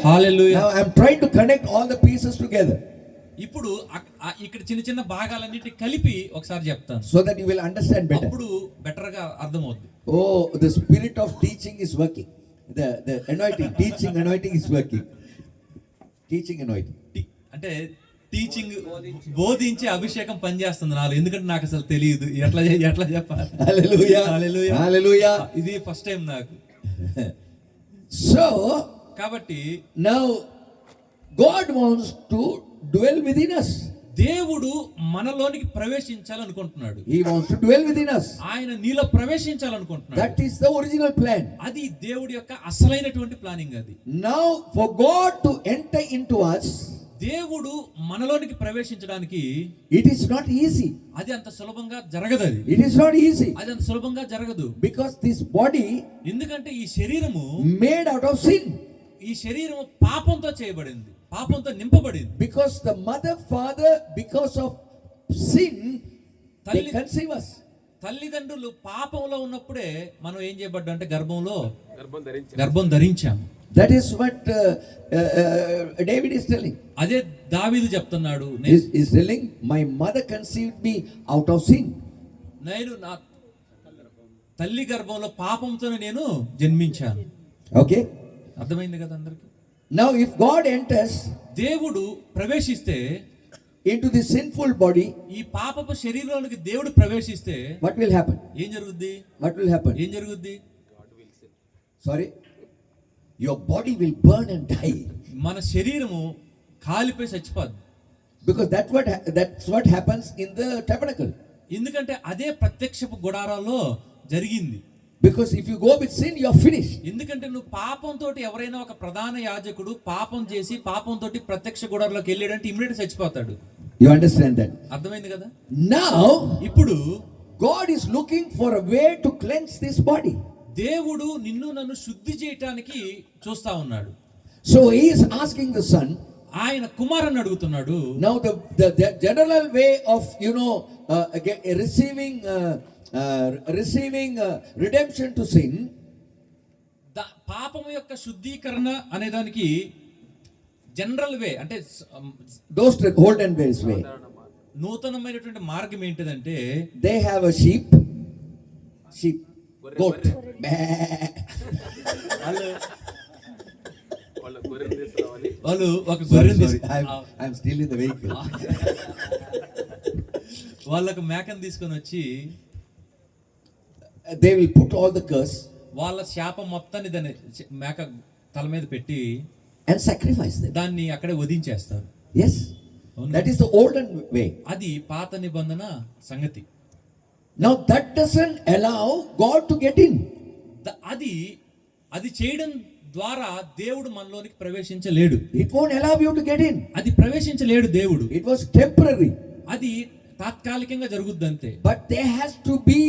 Hallelujah. Now I am trying to connect all the pieces together ఇప్పుడు ఇక్కడ చిన్న చిన్న భాగాలన్నిటి కలిపి ఒకసారి చెప్తాను, so that you will understand better. అప్పుడు బెటర్ గా అర్థమవుద్ది. Oh, the spirit of teaching is working. The anointing, teaching anointing is working. Teaching anointing. అంటే టీచింగ్, బోధించే అభిషేకం పనిచేస్తుంది నాలో, ఎందుకంటే నాకు అసలు తెలియదు ఎట్లా చెప్పాలి. Hallelujah. Hallelujah. Hallelujah. ఇది ఫస్ట్ టైం నాకు. So కాబట్టి now God wants to dwell within us. దేవుడు మనలోనికి ప్రవేశించాలనుకుంటున్నాడు. He wants to dwell within us. ఆయన నీలో ప్రవేశించాలనుకుంటున్నాడు. That is the original plan. అది దేవుడి యొక్క అసలైనటువంటి ప్లానింగ్. అది Now for God to enter into us, దేవుడు మనలోనికి ప్రవేశించడానికి it is not easy. అది అంత సులభంగా జరగదు. అది It is not easy అది అంత సులభంగా జరగదు. because this body ఎందుకంటే ఈ శరీరము made out of sin. ఈ శరీరము పాపంతో చేయబడింది, పాపంతో నింపబడింది. Because the mother father, because of sin, they conceive us. తల్లిదండ్రులు పాపంలో ఉన్నప్పుడే మనం ఏం చేయబడ్డా అంటే గర్భం ధరించాము. That is what David is telling. అదే దావీదు చెప్తున్నాడు. He's telling, my mother conceived me out of sin. నేను నా తల్లి గర్భంలో పాపంతోనే నేను జన్మించాను. Okay, అర్థమైంది కదా అందరికి. now if God enters దేవుడు ప్రవేశిస్తే into the sinful body, ఈ పాపపు శరీరంలోకి దేవుడు ప్రవేశిస్తే what will happen? ఏం జరుగుద్ది? What will happen? ఏం జరుగుద్ది? Sorry, your body will burn and die. మన శరీరము కాలిపోయి చచ్చిపోద్ది. Because that's what happens in the tabernacle. ఎందుకంటే అదే ప్రత్యక్షపు గుడారాల్లో జరిగింది. Because if you go with sin, you are finished. ఎందుకంటే నువ్వు పాపంతో, ఎవరైనా ఒక ప్రధాన యాజకుడు పాపం చేసి పాపంతో ప్రత్యక్ష గుడారంలోకి వెళ్ళాడంటే ఇమ్మీడియట్ చచ్చిపోతాడు. You understand that? అర్థమైంది కదా? Now ఇప్పుడు God is looking for a way to cleanse this body. దేవుడు నిన్ను నన్ను శుద్ధి చేయటానికి చూస్తా ఉన్నాడు. So he is asking the son. ఆయన కుమారుని అడుగుతున్నాడు. Now the general way of receiving redemption to sin, పాపము యొక్క శుద్ధీకరణ అనే దానికి జనరల్ వే అంటే those olden ways way, నూతనమైనటువంటి మార్గం ఏంటిదంటే, they have a sheep, goat. వాళ్ళు ఒక గొర్రెని I'm still in the vehicle. వాళ్ళకు మేకను తీసుకొని వచ్చి they will put all the curse, వాళ్ళ శాపం మొత్తాన్ని దాన్ని మేక తల మీద పెట్టి and sacrifice them. దాన్ని అక్కడే వధించేస్తారు. Yes, that is the olden way. అది పాత నిబంధన సంగతి. Now that doesn't allow God to get in. అది చేయడం ద్వారా దేవుడు మనలోనికి ప్రవేశించలేడు. It won't allow you to get in. అది ప్రవేశించలేడు దేవుడు. It was temporary. అది తాత్కాలికంగా జరుగుద్ది అంతే. But there has to be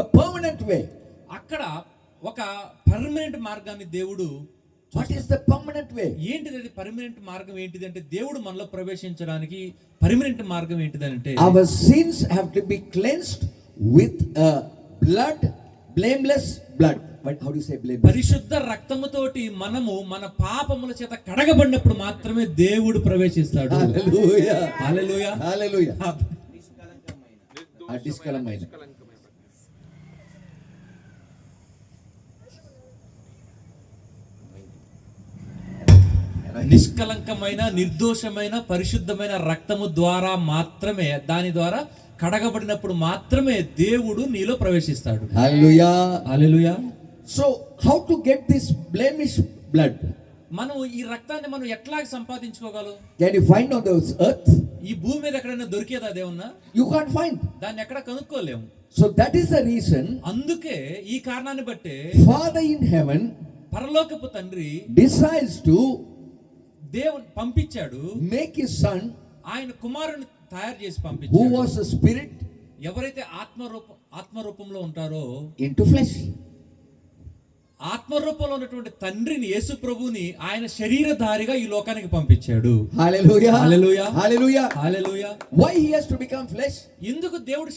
a permanent way. అక్కడ ఒక పర్మనెంట్ మార్గాన్ని దేవుడు. What is the permanent way? ఏంటిది అది పర్మనెంట్ మార్గం? ఏంటిది అంటే దేవుడు మనలో ప్రవేశించడానికి పర్మనెంట్ మార్గం ఏంటిదంటే, our sins have to be cleansed with blood, blameless blood. But how do you say blameless? పరిశుద్ధ రక్తముతోటి మనము మన పాపముల చేత కడగబడినప్పుడు మాత్రమే దేవుడు ప్రవేశిస్తాడు. Hallelujah. హల్లెలూయా. Hallelujah. నిష్కలంకమైన నిష్కలంకమైన నిర్దోషమైన పరిశుద్ధమైన రక్తము ద్వారా మాత్రమే, దాని ద్వారా కడగబడినప్పుడు మాత్రమే దేవుడు నీలో ప్రవేశిస్తాడు. హల్లెలూయా. హల్లెలూయా. So how to get this blemish blood? మనం ఈ రక్తాన్ని మనం ఎట్లా సంపాదించుకోగలం? Can you find on this earth? ఈ భూమి మీద ఎక్కడైనా దొరికేదా దేవున్నా? You can't find. దాన్ని ఎక్కడ కనుక్కోలేము. So that is the reason. అందుకే ఈ కారణాన్ని బట్టే Father in heaven, పరలోకపు తండ్రి decides to దేవుని పంపించాడు. make his son, ఆయన కుమారుని తయారు చేసి who పంపించాడు. was a spirit, ఎవరైతే ఆత్మ రూపంలో ఉంటారో, into flesh. ఆత్మరూపంలో ఉన్నటువంటి తండ్రిని, యేసు ప్రభుని ఆయన శరీరధారిగా ఈ లోకానికి పంపించాడు. Hallelujah. Hallelujah. Hallelujah. Hallelujah. Why he has to become flesh? ఎందుకు దేవుడు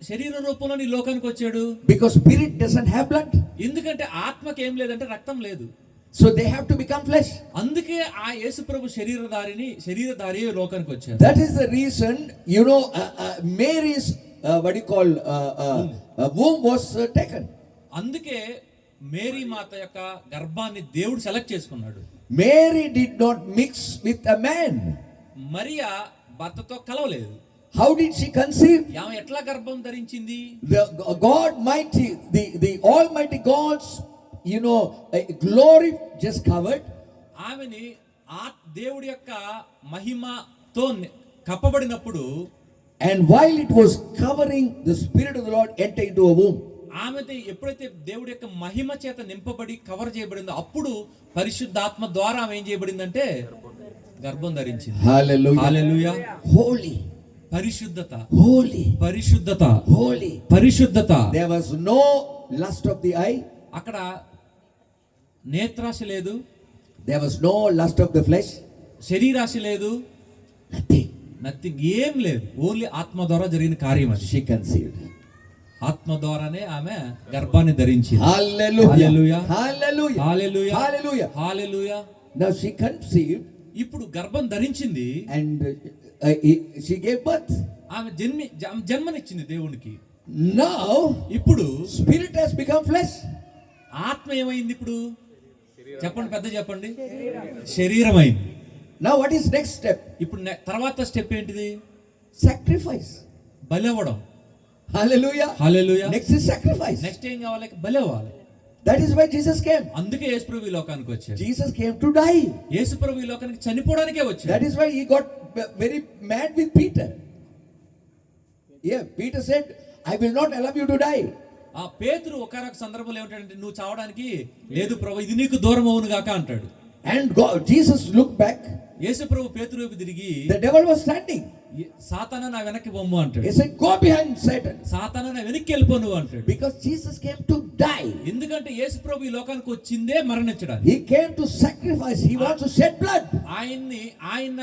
శరీర రూపంలో ఈ లోకానికి వచ్చాడు? Because spirit doesn't have blood. ఎందుకంటే ఆత్మకి ఏం లేదంటే రక్తం లేదు. So they have to become flesh. అందుకే ఆ యేసుప్రభు శరీరధారి లోకానికి వచ్చారు. That is the reason, you know, Mary's womb was taken. అందుకే మేరీ మాత యొక్క గర్భాన్ని దేవుడు సెలెక్ట్ చేసుకున్నాడు. Mary did not mix with a man. Mariya భర్తతో కలవలేదు. How did she conceive? ఆమె ఎట్లా గర్భం ధరించింది? The God mighty, the Almighty God's, you know, glory just covered. ఆమెని ఆ దేవుడి యొక్క మహిమతో కప్పబడినప్పుడు, and while it was covering, the Spirit of the Lord entered into a womb. ఆమెది ఎప్పుడైతే దేవుడి యొక్క మహిమ చేత నింపబడి కవర్ చేయబడిందో అప్పుడు పరిశుద్ధాత్మ ద్వారా ఆమె ఏం చేయబడిందంటే గర్భం ధరించింది. Hallelujah. హల్లెలూయా. Holy. పరిశుద్ధత. Holy. పరిశుద్ధత. Holy. పరిశుద్ధత. There was no lust of the eye. అక్కడ నేత్రాశ లేదు. There was no lust of the flesh. శరీరాశ లేదు. నథింగ్ ఏం లేదు. ఓన్లీ ఆత్మ ద్వారా జరిగిన కార్యం అది. She conceived. ఆత్మ ద్వారానే ఆమె గర్భాన్ని ధరించింది. Hallelujah. Hallelujah. Hallelujah. Hallelujah. Hallelujah. Hallelujah. Now she conceived. ఇప్పుడు గర్భం ధరించింది. And she gave birth. ఆమె జన్మనిచ్చింది దేవునికి. Now ఇప్పుడు spirit has become flesh. ఆత్మ ఏమైంది? ఇప్పుడు చెప్పండి, పెద్ద చెప్పండి. శరీరమైంది. Now what is next step? ఇప్పుడు తర్వాత స్టెప్ ఏంటిది? Sacrifice. బలవ్వడం. Hallelujah. Hallelujah. Next is sacrifice. Next ఏం కావాలి? బలవ్వాలి. That is why Jesus came. అందుకే యేసుప్రభు ఈ లోకానికి వచ్చాడు. Jesus came to die. యేసుప్రభు ఈ లోకానికి చనిపోవడానికే వచ్చాడు. That is why he got very mad with Peter. Yeah, Peter said, I will not allow you to die. ఆ పేతురు ఒకనొక సందర్భంలో ఏమంటాడంటే, నువ్వు చావడానికి లేదు ప్రభు, ఇది నీకు దూరం అవును గాక అంటాడు. And Jesus looked back. యేసుప్రభు పేతురు వైపు తిరిగి, the devil was standing. సాతానా నా వెనక్కి బొమ్ము అంటాడు. He said, go behind Satan. సాతానా నా వెనక్కి వెళ్ళిపో నువ్వు అంటాడు. Because Jesus came to die. ఎందుకంటే యేసుప్రభు ఈ లోకానికి వచ్చిందే మరణించడానికి. He came to sacrifice. He wants to shed blood. ఆయన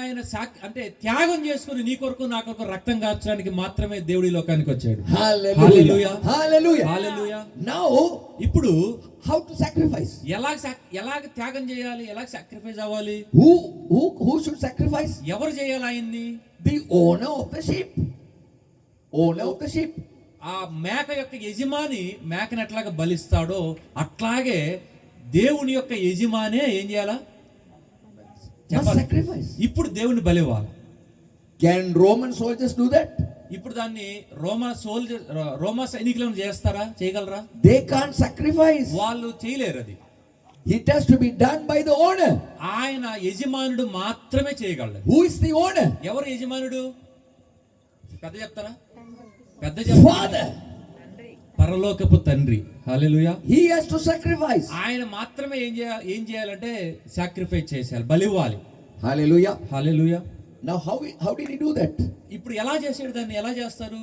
అంటే త్యాగం చేసుకుని నీ కొరకు నా కొరకు రక్తం కార్చడానికి మాత్రమే దేవుడి లోకానికి వచ్చాడు. Hallelujah. Hallelujah. హల్లెలూయా. Now ఇప్పుడు how to sacrifice? ఎలాగ త్యాగం చేయాలి? ఎలా సాక్రిఫైస్ అవ్వాలి? Who should sacrifice? ఎవరు చేయాలి ఆయన్ని? The owner of the sheep. Owner of the sheep. ఆ మేక యొక్క యజమాని మేకను ఎట్లాగా బలిస్తాడో అట్లాగే దేవుని యొక్క యజమానే ఏం చేయాలా? Sacrifice. ఇప్పుడు దేవుని బలివ్వాలి. Can Roman soldiers do that? ఇప్పుడు దాన్ని రోమా సైనికులను చేస్తారా? చేయగలరా? They can't sacrifice. వాళ్ళు చేయలేరు. అది it has to be done by the owner. ఆయన యజమానుడు మాత్రమే చేయగలడు. Who is the owner? ఎవరు యజమానుడు? పెద్ద చెప్తారా? పెద్ద Father. పరలోకపు తండ్రి. హల్లెలూయా. He has to sacrifice. ఆయన మాత్రమే ఏం చేయాలంటే సాక్రిఫైస్ చేయాలి, బలివ్వాలి. Hallelujah. Hallelujah. Now how did he do that? ఇప్పుడు ఎలా చేశాడు దాన్ని? ఎలా చేస్తారు?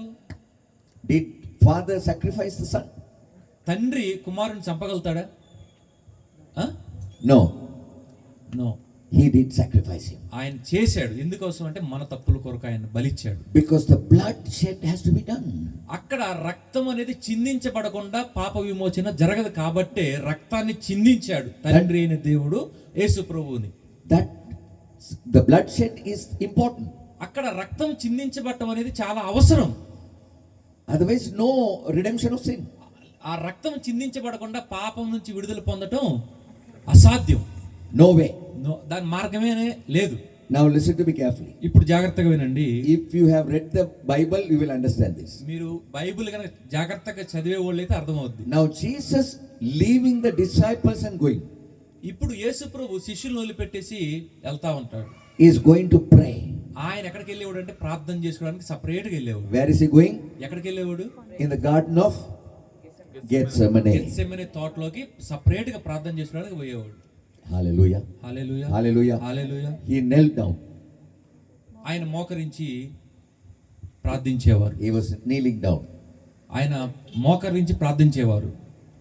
Did father sacrifice the son? తండ్రి కుమారుని చంపగలుగుతాడా? No. He did sacrifice him. ఆయన చేశాడు. ఎందుకోసం అంటే మన తప్పుల కొరకు ఆయన బలిచ్చాడు. Because the blood shed has to be done. అక్కడ రక్తం అనేది చిందించబడకుండా పాప విమోచన జరగదు కాబట్టి రక్తాన్ని చిందించాడు తండ్రి అయిన దేవుడు యేసు ప్రభువుని. That the blood shed is important. అక్కడ రక్తం చిందించబడటం అనేది చాలా అవసరం. Otherwise no redemption of sin. ఆ రక్తం చిందించబడకుండా పాపం నుంచి విడుదల పొందటం అసాధ్యం. No way. దాని మార్గమే లేదు. Now listen to me carefully. ఇప్పుడు జాగ్రత్తగా వినండి. If you have read the Bible, you will understand this. మీరు బైబిల్ కనుక జాగ్రత్తగా చదివే వాళ్ళైతే అర్థమవుద్ది. Now Jesus leaving the disciples and going. ఇప్పుడు యేసు ప్రభు శిష్యులను వదిలిపెట్టేసి వెళ్తా ఉంటాడు. Is going to pray. ఆయన ఎక్కడికి వెళ్ళేవాడు అంటే ప్రార్థన చేసుకోవడానికి సపరేట్ గా వెళ్ళేవాడు. Where is he going? ఎక్కడికి వెళ్ళేవాడు? In the garden of Gethsemane. Gethsemane తోటలోకి సపరేట్ గా ప్రార్థన చేసుకోవడానికి పోయేవాడు. Hallelujah. Hallelujah. Hallelujah. Hallelujah. He knelt down. ఆయన మోకరించి ప్రార్థించేవారు. He was kneeling down. ఆయన మోకరించి ప్రార్థించేవారు.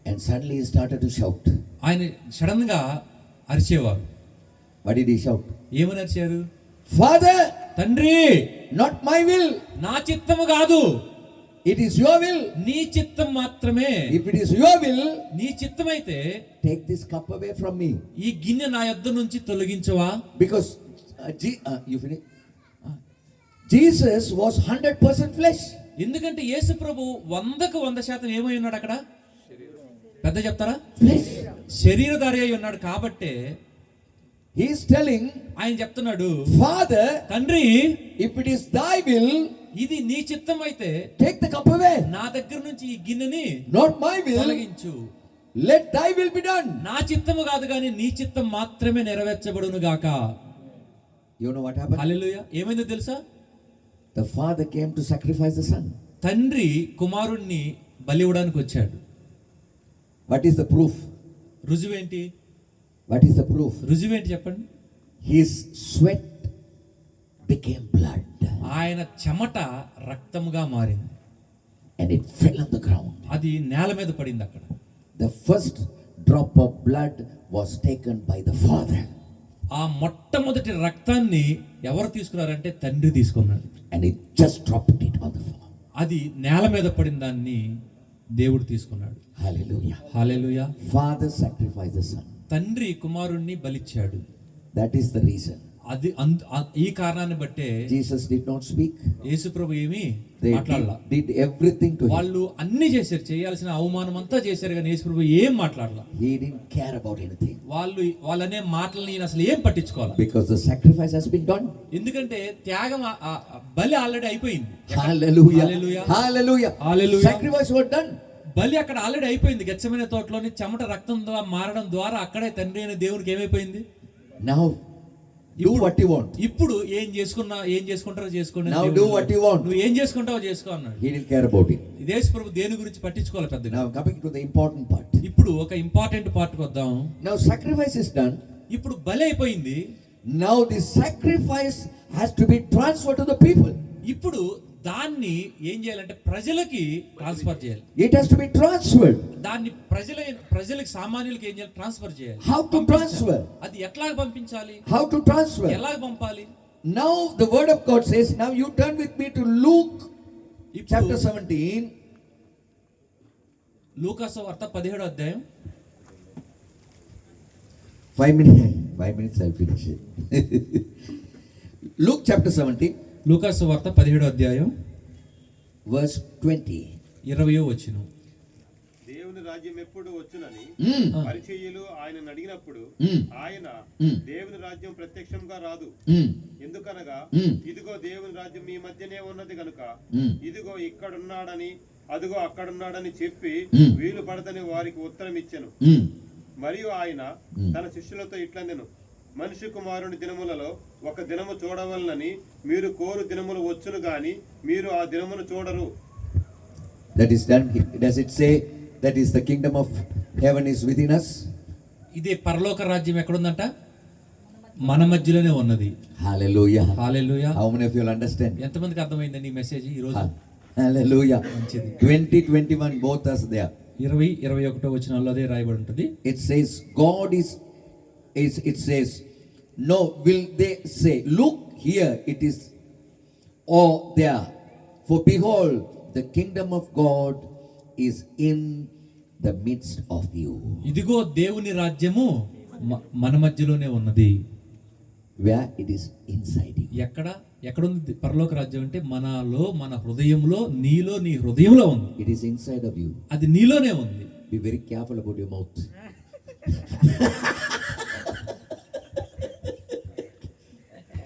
And suddenly he started to shout. ఆయన సడన్ గా అరిచేవారు. What did he shout? ఏమని అరిచారు? Father, తండ్రి, not my will. నా చిత్తము కాదు, it is your will. నీ చిత్తం మాత్రమే. If it is your will, నీ చిత్తమైతే take this cup away from me. ఈ గిన్నె నా యొద్ద నుంచి తొలగించవా? Because you finish. Jesus was 100% flesh. ఎందుకంటే యేసు ప్రభు 100% ఏమై ఉన్నాడు అక్కడ? పెద్ద చెప్తారా? Flesh. శరీరధారి అయి ఉన్నాడు కాబట్టే He is telling, ఆయన చెప్తున్నాడు, Father, తండ్రి, if it is thy will, ఇది నీ చిత్తం అయితే take the cup away. నా దగ్గర నుంచి ఈ గిన్నెని Not my will. తొలగించు. Let thy will be done. నా చిత్తము కాదు కానీ నీ చిత్తం మాత్రమే నెరవేర్చబడును గాక. You know what happened? హల్లెలూయా. ఏమైందో తెలుసా? The father came to sacrifice the son. తండ్రి కుమారుణ్ణి బలి ఇవ్వడానికి వచ్చాడు. What is the proof? రుజువేంటి? What is the proof? రుజువేంటి చెప్పండి? His sweat became blood. ఆయన చెమట రక్తముగా మారింది. And it fell on the ground. అది నేల మీద పడింది అక్కడ. The first drop of blood was taken by the father. ఆ మొట్టమొదటి రక్తాన్ని ఎవరు తీసుకున్నారంటే తండ్రి తీసుకున్నాడు. And he just dropped it on the floor. అది నేల మీద పడిన దాన్ని దేవుడు తీసుకున్నాడు. Hallelujah. Hallelujah. Father sacrificed the son. తండ్రి కుమారుణ్ణి బలిచ్చాడు. That is the reason. అది ఈ కారణాన్ని బట్టే Jesus did not speak. యేసు ప్రభు ఏమీ They మాట్లాడలా. did everything to him. వాళ్ళు అన్ని చేశారు, చేయాల్సిన అవమానం అంతా చేశారు, కానీ యేసు ప్రభు ఏం మాట్లాడలా. He didn't care about anything. వాళ్ళనే మాటలని ఈయన అసలు ఏం పట్టించుకోవాలి. Because the sacrifice has been done. ఎందుకంటే త్యాగం బలి ఆల్రెడీ అయిపోయింది. Hallelujah. Hallelujah. Hallelujah. Hallelujah. Sacrifice was done. బలి అక్కడ ఆల్రెడీ అయిపోయింది. గెత్సెమనే తోటలోని చెమట రక్తం మారడం ద్వారా అక్కడే తండ్రి అయిన దేవునికి ఏమైపోయింది. Now do what you want. ఇప్పుడు ఏం చేసుకుంటారో చేసుకోండి. Now do what you want. నువ్వు ఏం చేసుకుంటావో చేసుకో అన్నాడు. He didn't care about it. యేసు ప్రభు దేని గురించి పట్టించుకోవాలి పెద్దగా. Now coming to the important part. ఇప్పుడు ఒక ఇంపార్టెంట్ పార్ట్ కి వద్దాం. Now sacrifice is done. ఇప్పుడు బలి అయిపోయింది. Now the sacrifice has to be transferred to the people. ఇప్పుడు దాన్ని ఏం చేయాలంటే ప్రజలకి ట్రాన్స్ఫర్ చేయాలి. It has to be transferred. దాన్ని ప్రజలకి సామాన్యులకి ఏం చేయాలి? ట్రాన్స్ఫర్ చేయాలి. How to transfer? అది ఎట్లా పంపించాలి? How to transfer? ఎలా పంపాలి? Now the word of God says, now you turn with me to Luke chapter ఇప్పుడు 17. లూకాసు వార్త 17వ అధ్యాయం. 5 minutes I'll finish it. Luke chapter 17 లూకాసు వార్త 17వ అధ్యాయం verse 20. 20వ వచనం. దేవుని రాజ్యం ఎప్పుడు వచ్చునని Mm. పరిచయులు ఆయన అడిగినప్పుడు ఆయన దేవుని రాజ్యం ప్రత్యక్షంగా రాదు, Mm. ఎందుకనగా ఇదిగో దేవుని రాజ్యం మీ మధ్యనే ఉన్నది కనుక ఇదిగో ఇక్కడున్నాడని అదిగో అక్కడున్నాడని చెప్పి వీలు పడదని వారికి ఉత్తరం ఇచ్చెను. Mm. మరియు ఆయన తన శిష్యులతో ఇట్లనెను, మనిషి కుమారుని దినములలో ఒక దినము చూడవలనని మీరు కోరు దినములు వచ్చును గాని మీరు ఆ దినమును చూడరు. That is done. Does it say that is the kingdom of heaven is within us? ఇదే పరలోక రాజ్యం ఎక్కడుందంట? మన మధ్యలోనే ఉన్నది. Hallelujah. Hallelujah. How many of you will understand? ఎంతమందికి అర్థమైందండి ఈ మెసేజ్ ఈ రోజు? Hallelujah. మంచిది. 20, 21 both us there. 20, 21 వచనాల్లో అదే రాయబడి ఉంటుంది. It says God is it says no, will they say look here it is or there, for behold the kingdom of God is in the midst of you. ఇదిగో దేవుని రాజ్యము మన మధ్యలోనే ఉన్నది. Where? It is inside you. ఎక్కడుంది పరలోక రాజ్యం అంటే మనలో, మన హృదయంలో, నీలో, నీ హృదయంలో ఉంది. It is inside of you. అది నీలోనే ఉంది. Be very careful about your mouth.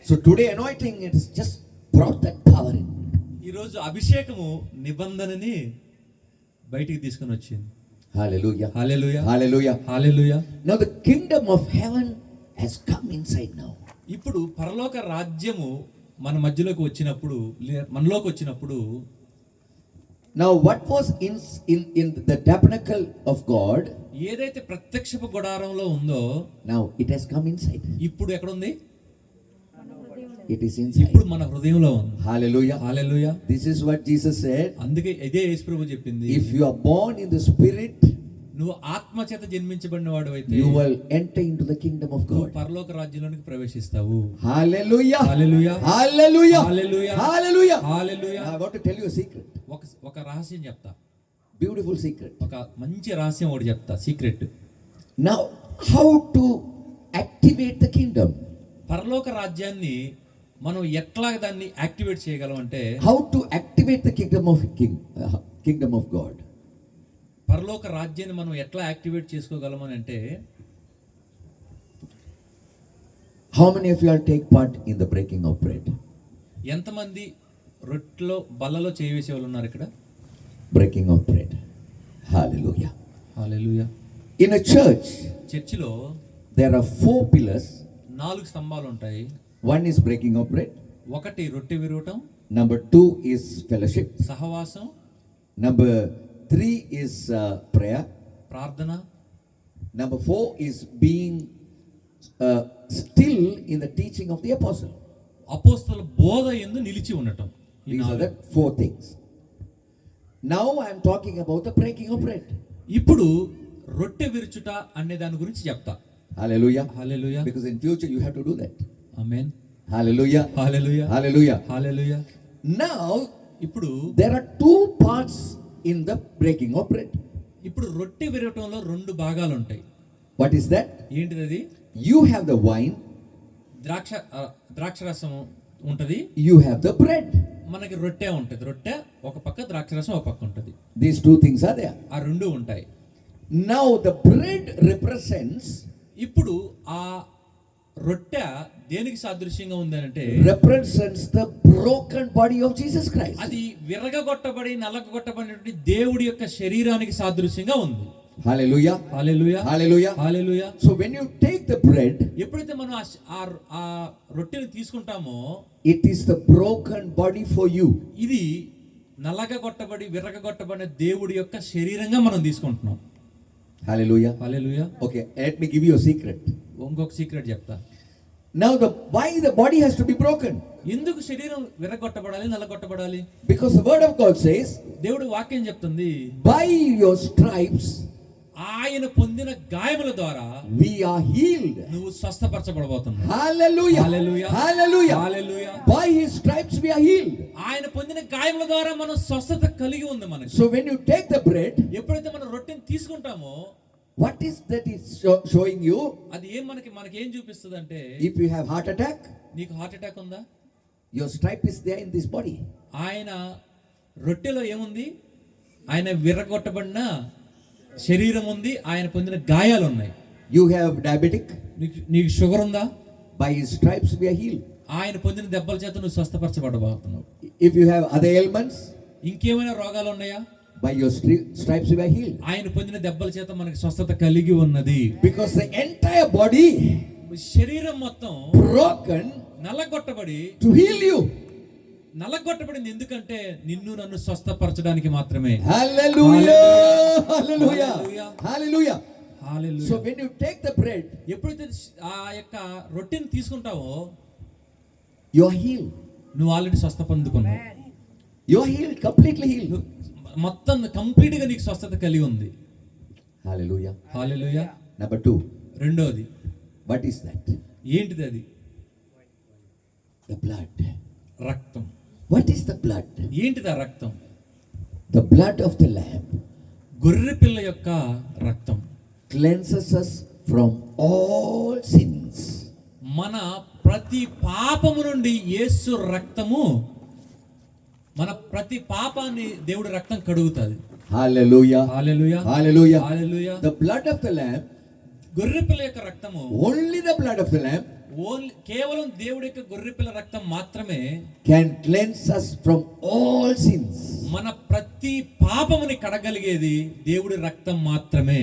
So today anointing it has just brought that power in. ఈ రోజు అభిషేకము నిబంధనని బయటికి తీసుకొని వచ్చింది. Hallelujah. Hallelujah. Hallelujah. Hallelujah. Now the kingdom of heaven has come inside now. ఇప్పుడు పరలోక రాజ్యము మన మధ్యలోకి వచ్చినప్పుడు, మనలోకి వచ్చినప్పుడు, Now what was in the tabernacle of God, ఏదైతే ప్రత్యక్షపు గుడారంలో ఉందో now it has come inside. ఇప్పుడు ఎక్కడ ఉంది? It is inside. ఇప్పుడు మన హృదయంలో ఉంది. Hallelujah. Hallelujah. This is what Jesus said. అందుకే ఇదే యేసు ప్రభు చెప్పింది, If you are born in the spirit, నువ్వు ఆత్మ చేత జన్మించబడిన వాడు అయితే you will enter into the kingdom of నువ్వు God. పరలోక రాజ్యంలోనికి ప్రవేశిస్తావు. Hallelujah. Hallelujah, Hallelujah. Hallelujah, Hallelujah. Hallelujah. I want to tell you a secret. ఒక రహస్యం చెప్తా, Beautiful secret. ఒక మంచి రహస్యం ఒకటి చెప్తా, secret. Now, how to activate the kingdom? పరలోక రాజ్యాన్ని మనం ఎట్లా దాన్ని యాక్టివేట్ చేయగలం అంటే, How to activate the kingdom of God? పరలోక రాజ్యాన్ని మనం ఎట్లా యాక్టివేట్ చేసుకోగలం అని అంటే, How many of you all take part in the breaking of bread? ఎంతమంది రొట్టెలో బల్లలో చేయి వేసే వాళ్ళు ఉన్నారు ఇక్కడ? Breaking of bread. Hallelujah. Hallelujah. In a church, చర్చిలో there are 4 pillars. 4 స్తంభాలు ఉంటాయి. One is breaking of bread. ఒకటి రొట్టె విరవటం, Number 2 is fellowship. సహవాసం, Number 3 is prayer. ప్రార్థన, Number 4 is being still in the teaching of the apostle. అపోస్తల బోధ యందు నిలిచి ఉండటం. ఈ These are 4. the 4 things. Now I am talking about the breaking of bread. ఇప్పుడు రొట్టె విరుచుట అనే దాని గురించి చెప్తా. Hallelujah. Hallelujah, Because in future you have to do that. Amen. Hallelujah. Hallelujah, Hallelujah. Hallelujah. Now ఇప్పుడు there are 2 parts in the breaking of bread. ఇప్పుడు రొట్టె విరవటంలో 2 భాగాలు ఉంటాయి. What is that? ఏంటిది అది? You have the wine, ద్రాక్షరసం ఉంటది, you have the bread. మనకి రొట్టె ఉంటది. రొట్టె ఒక పక్క, ద్రాక్షరసం ఒక పక్క ఉంటది. These 2 things are there. ఆ 2 ఉంటాయి. Now the bread represents ఇప్పుడు ఆ రొట్టె దేనికి సాదృశ్యంగా ఉంది అంటే, the broken body of Jesus Christ. అది విరగగొట్టబడి నలగొట్టబడినటువంటి దేవుడి యొక్క శరీరానికి సాదృశ్యంగా ఉంది. Hallelujah. Hallelujah, Hallelujah. Hallelujah. So when you take the bread, ఎప్పుడైతే మనం ఆ రొట్టెని తీసుకుంటామో, it is the broken body for you. ఇది నలగగొట్టబడి విరగగొట్టబడిన దేవుడి యొక్క శరీరంగా మనం తీసుకుంటున్నాం. Hallelujah. Hallelujah. Okay, let me give you a secret. ఇంకొక సీక్రెట్ చెప్తా. Now why the body has to be broken? ఎందుకు శరీరం విరగొట్టబడాలి, నలగొట్టబడాలి? Because the word of God says, దేవుడు వాక్యం చెప్తుంది, by your stripes ఆయన పొందిన గాయముల ద్వారా we are healed. నువ్వు స్వస్థపరచబడబోతున్నావు. Hallelujah. Hallelujah. Hallelujah. Hallelujah. By his stripes we are healed. ఆయన పొందిన గాయముల ద్వారా మనం స్వస్థత కలిగి ఉంది మనకి. So when you take the bread, ఎప్పుడైతే మనం రొట్టెని తీసుకుంటామో, what is that is showing you? అది మనకి ఏం చూపిస్తుంది అంటే, If you have heart attack, నీకు హార్ట్ అటాక్ ఉందా, your stripe is there in this body. ఆయన రొట్టెలో ఏముంది? ఆయన విరగొట్టబడిన శరీరం ఉంది, ఆయన పొందిన గాయాలు ఉన్నాయి. You have diabetic, నీకు షుగర్ ఉందా? by his stripes we are healed. ఆయన పొందిన దెబ్బల చేత నువ్వు స్వస్థపరచబడబోతున్నావు. If you have other ailments, ఇంకేమైనా రోగాలు ఉన్నాయా? by your stripes we are healed. ఆయన పొందిన దెబ్బల చేత మనకి స్వస్థత కలిగి ఉన్నది. Because the entire body శరీరం మొత్తం broken నలగొట్టబడి, to heal you. నలగొట్టబడింది ఎందుకంటే నిన్ను నన్ను స్వస్థపరచడానికి మాత్రమే. Hallelujah. Hallelujah. Hallelujah. Hallelujah. Hallelujah. So when you take the bread, ఎప్పుడైతే ఆ యొక్క రొట్టెని తీసుకుంటావో, you are healed. నువ్వు already Swasthya పొందుకున్నావు. You are healed, completely healed. మొత్తం కంప్లీట్ గా నీకు స్వస్థత కలిగి ఉంది. Hallelujah. హల్లెలూయా. Number 2. రెండోది, What is that? ఏంటిది అది? The blood. రక్తం. What is the blood? ఏంటిది ఆ రక్తం? The blood of the Lamb గొర్రె పిల్ల యొక్క రక్తం cleanses us from all sins. మన ప్రతి పాపము నుండి యేసు రక్తము, మన ప్రతి పాపాన్ని దేవుడి రక్తం కడుగుతుంది. Hallelujah. Hallelujah, Hallelujah. Hallelujah. The blood of the Lamb, గొర్రె పిల్ల యొక్క రక్తము, only the blood of the Lamb కేవలం దేవుడి యొక్క గొర్రె పిల్ల రక్తం మాత్రమే can cleanse us from all sins. మన ప్రతి పాపముని కడగలిగేది దేవుడి రక్తం మాత్రమే.